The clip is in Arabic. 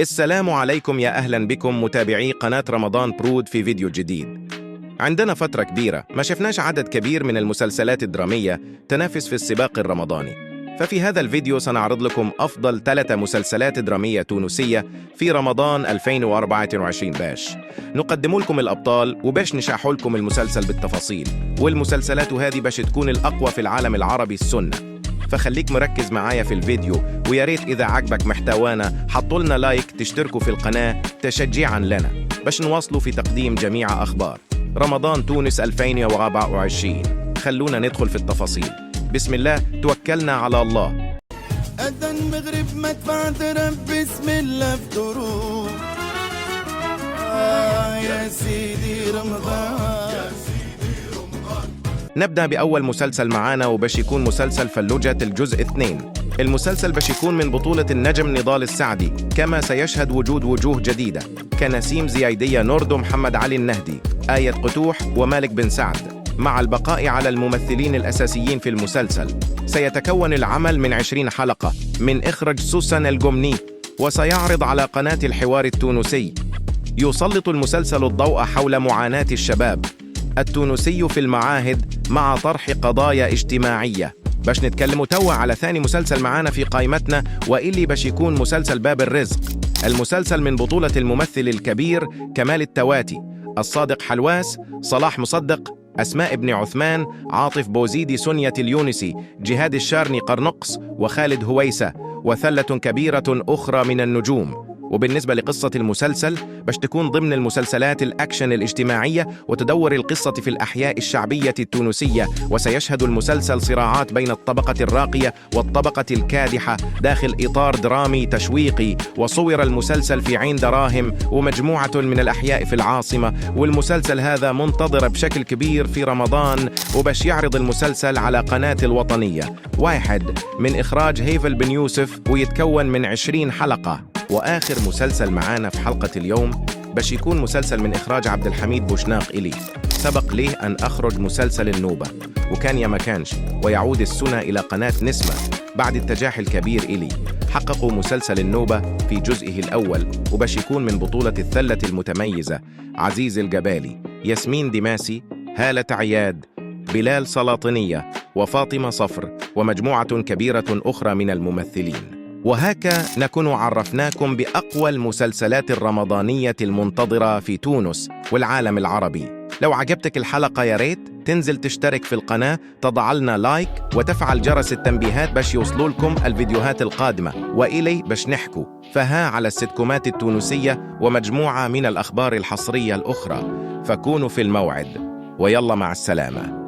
السلام عليكم، يا أهلا بكم متابعي قناة رمضان برود في فيديو جديد. عندنا فترة كبيرة ما شفناش عدد كبير من المسلسلات الدرامية تنافس في السباق الرمضاني، ففي هذا الفيديو سنعرض لكم أفضل 3 مسلسلات درامية تونسية في رمضان 2024. باش نقدم لكم الأبطال وباش نشرح لكم المسلسل بالتفاصيل، والمسلسلات هذه باش تكون الأقوى في العالم العربي السنة. فخليك مركز معايا في الفيديو، ويا ريت إذا عجبك محتوانا حطوا لنا لايك، تشتركوا في القناة تشجيعا لنا باش نواصلوا في تقديم جميع أخبار رمضان تونس 2024. خلونا ندخل في التفاصيل. بسم الله، توكلنا على الله. أذن مغرب مدفع رب، بسم الله فطروا يا سيدي رمضان. نبدأ بأول مسلسل معانا، وباش يكون مسلسل فلوجة الجزء 2. المسلسل باش يكون من بطولة النجم نضال السعدي، كما سيشهد وجود وجوه جديدة كنسيم زيايدية، نوردو، محمد علي النهدي، آية قتوح ومالك بن سعد. مع البقاء على الممثلين الأساسيين في المسلسل، سيتكون العمل من 20 حلقة من إخراج سوسن الجمني، وسيعرض على قناة الحوار التونسي. يسلط المسلسل الضوء حول معاناة الشباب التونسي في المعاهد مع طرح قضايا اجتماعية. باش نتكلموا توا على ثاني مسلسل معانا في قائمتنا، وإلي باش يكون مسلسل باب الرزق. المسلسل من بطولة الممثل الكبير كمال التواتي، الصادق حلواس، صلاح مصدق، أسماء بن عثمان، عاطف بوزيدي، سنية اليونسي، جهاد الشارني قرنقص، وخالد هويسة، وثلة كبيرة أخرى من النجوم. وبالنسبة لقصة المسلسل، باش تكون ضمن المسلسلات الأكشن الاجتماعية، وتدور القصة في الأحياء الشعبية التونسية، وسيشهد المسلسل صراعات بين الطبقة الراقية والطبقة الكادحة داخل إطار درامي تشويقي. وصور المسلسل في عين دراهم ومجموعة من الأحياء في العاصمة، والمسلسل هذا منتظر بشكل كبير في رمضان، وباش يعرض المسلسل على قناة الوطنية 1 من إخراج هيفل بن يوسف، ويتكون من 20 حلقة. وآخر مسلسل معانا في حلقة اليوم باش يكون مسلسل من إخراج عبد الحميد بوشناق. إلي سبق ليه أن أخرج مسلسل النوبة، وكان يا ما كانش، ويعود السنة إلى قناة نسمة بعد التجاح الكبير. إلي حققوا مسلسل النوبة في جزئه الأول، وباش يكون من بطولة الثلة المتميزة عزيز الجبالي، ياسمين دماسي، هالة عياد، بلال سلاطنية، وفاطمة صفر، ومجموعة كبيرة أخرى من الممثلين. وهكا نكون عرفناكم بأقوى المسلسلات الرمضانية المنتظرة في تونس والعالم العربي. لو عجبتك الحلقة يا ريت تنزل تشترك في القناة، تضع لنا لايك، وتفعل جرس التنبيهات باش يوصلوا لكم الفيديوهات القادمة. وإلي باش نحكوا فها على السيتكومات التونسية ومجموعة من الأخبار الحصرية الأخرى، فكونوا في الموعد، ويلا مع السلامة.